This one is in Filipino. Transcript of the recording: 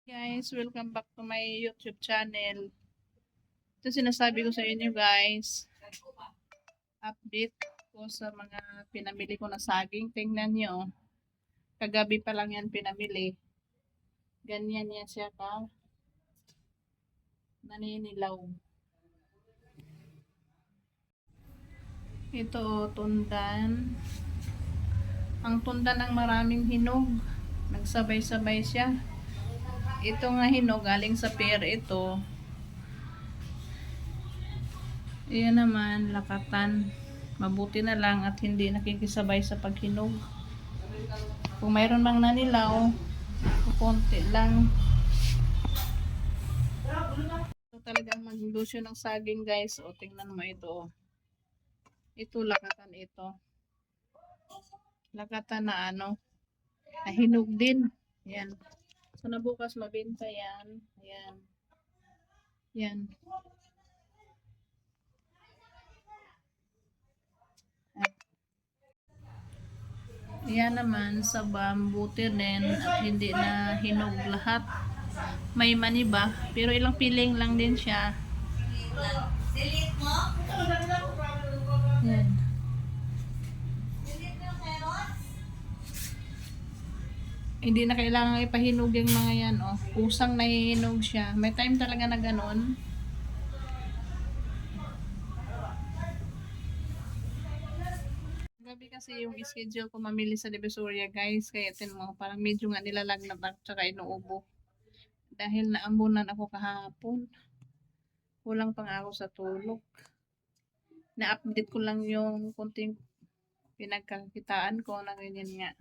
Guys, welcome back to my YouTube channel. Ito sinasabi ko sa inyo guys, update ko sa mga pinamili ko na saging. Tingnan nyo, kagabi pa lang yan pinamili. Ganyan yan siya ka, naninilaw. Ito, tundan. Ang tundan ng maraming hinog. Nagsabay-sabay siya. Ito nga hinog, galing sa pear ito. Iyan naman, lakatan. Mabuti na lang at hindi nakikisabay sa paghinog. Kung mayroon mang nanilaw, konti lang. Ito talagang maglusyo ng saging guys. O, tingnan mo ito. Ito, lakatan ito. Lakatan na ano, na hinog din. Yan. So, na bukas mabenta yan. Ayan. Yan. Yan naman sa bambuti din at hindi na hinog lahat. May maniba, pero ilang piling lang din siya. Yan. Hindi na kailangan ipahinog yung mga yan, oh. Kusang nahihinog siya. May time talaga na ganun. Gabi kasi yung schedule ko mamili sa Divisoria guys, kaya mo parang medyo nga nilalagnat at saka inuubo. Dahil naambunan ako kahapon. Kulang pa nga ako sa tulog. Na-update ko lang yung kunting pinagkakitaan ko na ganyan nga.